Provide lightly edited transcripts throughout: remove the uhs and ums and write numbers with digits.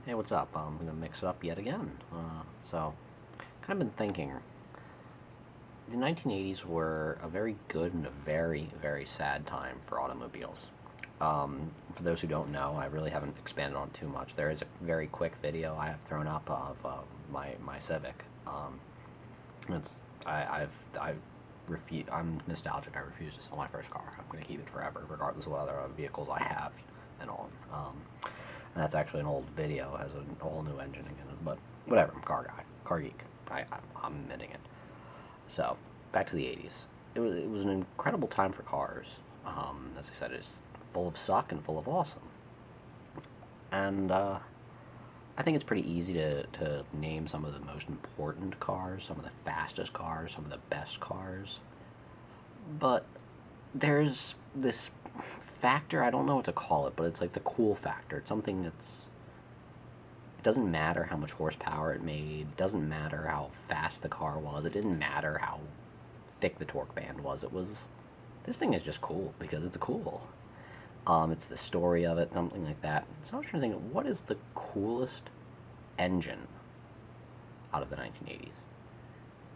Hey, what's up? I'm going to mix up yet again. Kind of been thinking. The 1980s were a very good and a very, very sad time for automobiles. For those who don't know, I really haven't expanded on it too much. There is a very quick video I have thrown up of my Civic. It's I refuse. I'm nostalgic. I refuse to sell my first car. I'm going to keep it forever, regardless of what other vehicles I have and own. And that's actually an old video. It has a whole new engine in it, but whatever. I'm a car guy, car geek. I'm admitting it. So back to the 80s. It was an incredible time for cars. As I said, it's full of suck and full of awesome. And I think it's pretty easy to name some of the most important cars, some of the fastest cars, some of the best cars. But there's this factor, I don't know what to call it, but it's like the cool factor. It's something that's, it doesn't matter how much horsepower it made, it doesn't matter how fast the car was, it didn't matter how thick the torque band was. This thing is just cool because it's cool. It's the story of it, something like that. So I was trying to think, what is the coolest engine out of the 1980s?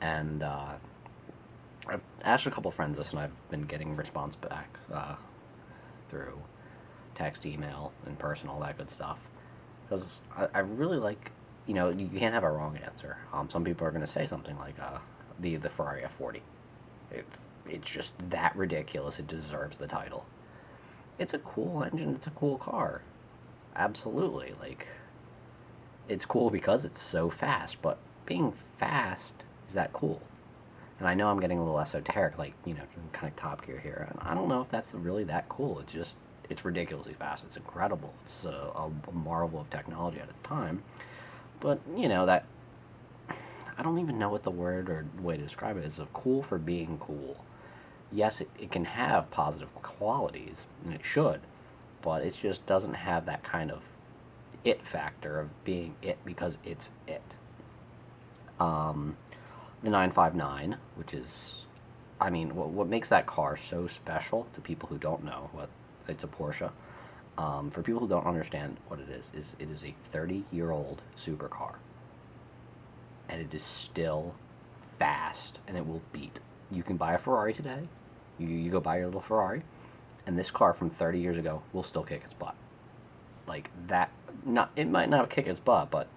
And I've asked a couple friends this, and I've been getting response back through text, email, in person, all that good stuff. Because I really like, you can't have a wrong answer. Some people are going to say something like the Ferrari F40. It's just that ridiculous. It deserves the title. It's a cool engine. It's a cool car. Absolutely. Like, it's cool because it's so fast, but being fast, is that cool? And I know I'm getting a little esoteric, like, kind of Top Gear here. And I don't know if that's really that cool. It's ridiculously fast. It's incredible. It's a marvel of technology at its time. But, that, I don't even know what the word or way to describe it is. Cool for being cool. Yes, it can have positive qualities, and it should, but it just doesn't have that kind of it factor of being it because it's it. The 959, which is, what makes that car so special to people who don't know what it's a Porsche. For people who don't understand what it is it is a 30-year-old supercar, and it is still fast, and it will beat. You can buy a Ferrari today. You go buy your little Ferrari, and this car from 30 years ago will still kick its butt. Like that, it might not kick its butt, but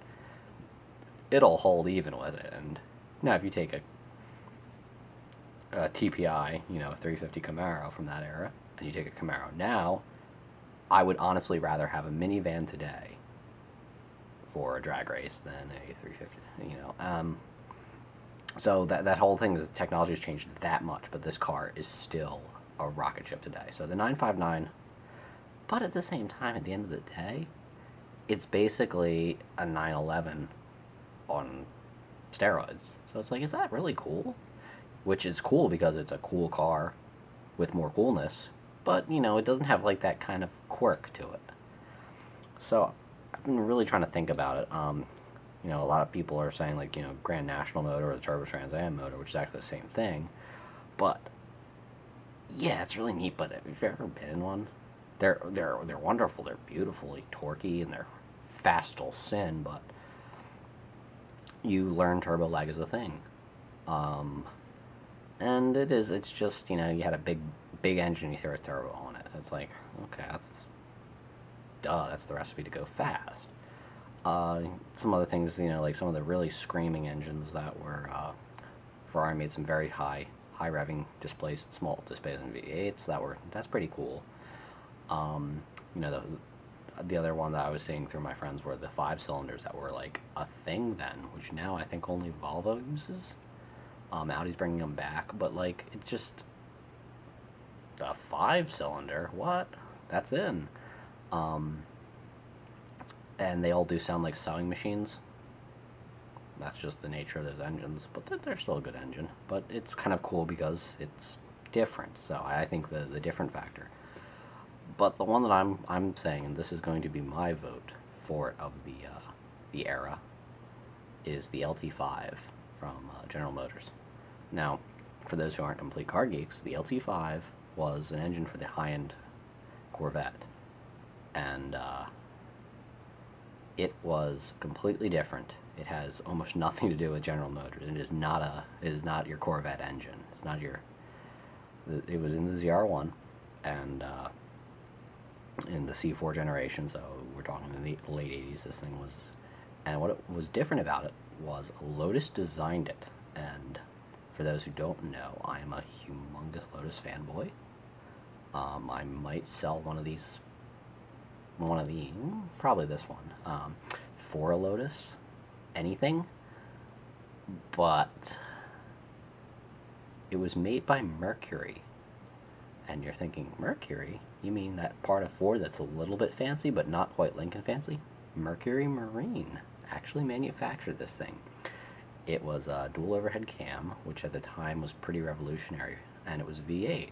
it'll hold even with it. And now if you take a TPI, a 350 Camaro from that era, and you take a Camaro now, I would honestly rather have a minivan today for a drag race than a 350, So that whole thing, the technology has changed that much, but this car is still a rocket ship today. So the 959, but at the same time, at the end of the day, it's basically a 911 on steroids. So it's like, is that really cool? Which is cool because it's a cool car with more coolness, but, it doesn't have, like, that kind of quirk to it. So I've been really trying to think about it. A lot of people are saying, like, Grand National motor or the Turbo Trans Am motor, which is actually the same thing. But, yeah, it's really neat, but if you've ever been in one, they're wonderful. They're beautifully torquey, and they're fast till sin, but you learn turbo lag is a thing. And it's just, you had a big engine, you throw a turbo on it. It's like, okay, that's the recipe to go fast. Some other things, like some of the really screaming engines that were, Ferrari made some very high revving small displacement V8s that's pretty cool. The other one that I was seeing through my friends were the 5-cylinders that were like a thing then, which now I think only Volvo uses. Audi's bringing them back, but like, it's just a 5-cylinder, what? That's in. And they all do sound like sewing machines. That's just the nature of those engines, but they're still a good engine. But it's kind of cool because it's different, so I think the different factor. But the one that I'm saying, and this is going to be my vote for it of the era, is the LT5 from General Motors. Now, for those who aren't complete car geeks, the LT5 was an engine for the high-end Corvette, and It was completely different. It has almost nothing to do with General Motors. It is not your Corvette engine. It's not your. It was in the ZR1, and in the C4 generation. So we're talking in the late '80s. This thing was, and what was different about it was Lotus designed it. And for those who don't know, I am a humongous Lotus fanboy. I might sell probably this one, for a Lotus, anything, but it was made by Mercury. And you're thinking, Mercury? You mean that part of Ford that's a little bit fancy, but not quite Lincoln fancy? Mercury Marine actually manufactured this thing. It was a dual overhead cam, which at the time was pretty revolutionary, and it was V8.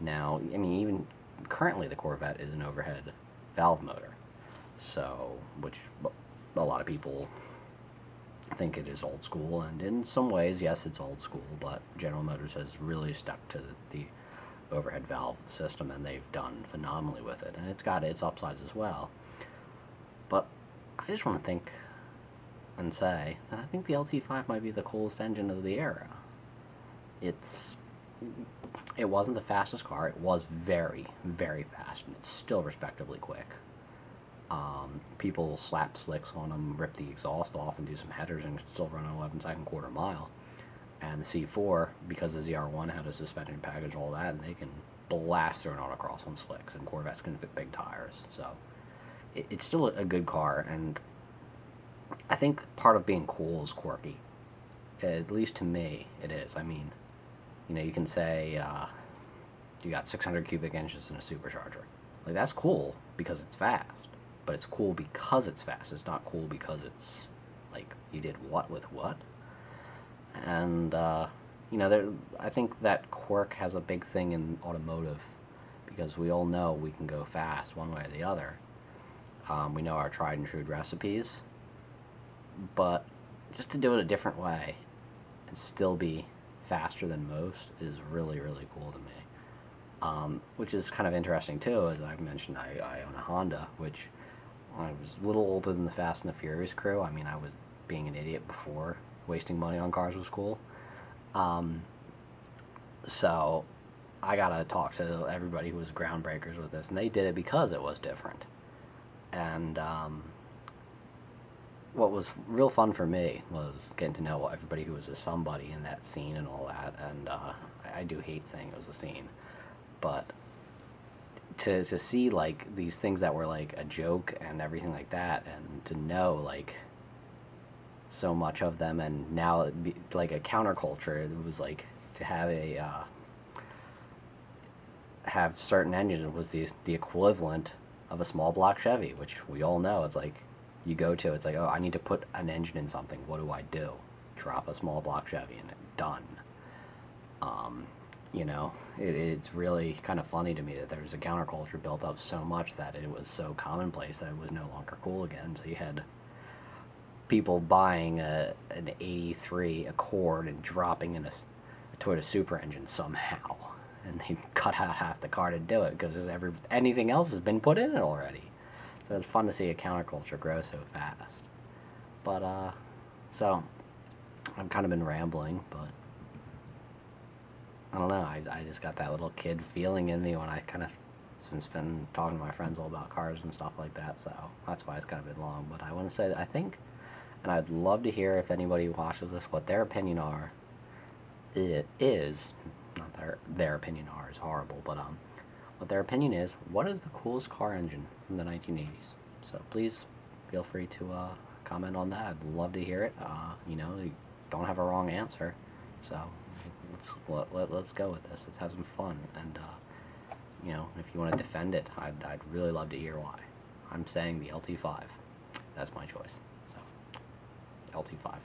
Now, I mean, even currently the Corvette is an overhead valve motor, so, which a lot of people think it is old school, and in some ways, yes, it's old school, but General Motors has really stuck to the overhead valve system, and they've done phenomenally with it, and it's got its upsides as well. But I just want to think and say that I think the LT5 might be the coolest engine of the era. It wasn't the fastest car. It was very, very fast, and it's still respectably quick. People slap slicks on them, rip the exhaust off, and do some headers, and still run an 11-second quarter mile. And the C4, because the ZR1 had a suspension package, all that, and they can blast through an autocross on slicks, and Corvettes can fit big tires. So it's still a good car, and I think part of being cool is quirky. At least to me, it is. I mean, you can say you got 600 cubic inches in a supercharger. Like, that's cool because it's fast, but it's cool because it's fast. It's not cool because it's, like, you did what with what. And, I think that Quirk has a big thing in automotive because we all know we can go fast one way or the other. We know our tried and true recipes, but just to do it a different way and still be faster than most is really, really cool to me. Which is kind of interesting too, as I've mentioned, I own a Honda, which I was a little older than the Fast and the Furious crew. I mean, I was being an idiot before wasting money on cars was cool. So I gotta talk to everybody who was groundbreakers with this, and they did it because it was different. And what was real fun for me was getting to know everybody who was a somebody in that scene and all that. And I do hate saying it was a scene, but to see like these things that were like a joke and everything like that, and to know like so much of them, and now it'd be like a counterculture. It was like to have have certain engines was the equivalent of a small block Chevy, which we all know. It's like you go to, it's like, oh, I need to put an engine in something. What do I do? Drop a small block Chevy in it. Done. It's really kind of funny to me that there was a counterculture built up so much that it was so commonplace that it was no longer cool again. So you had people buying an 83 Accord and dropping in a Toyota Supra engine somehow. And they cut out half the car to do it because anything else has been put in it already. So it's fun to see a counterculture grow so fast. But, so, I've kind of been rambling, but I don't know, I just got that little kid feeling in me when I kind of been talking to my friends all about cars and stuff like that, so that's why it's kind of been long. But I want to say that I think, and I'd love to hear if anybody watches this, what their opinion is, not their opinion is horrible, but what their opinion is, what is the coolest car engine from the 1980s? So please feel free to comment on that. I'd love to hear it. You don't have a wrong answer, so let's go with this. Let's have some fun, and if you want to defend it, I'd really love to hear why. I'm saying the LT5. That's my choice. So LT5.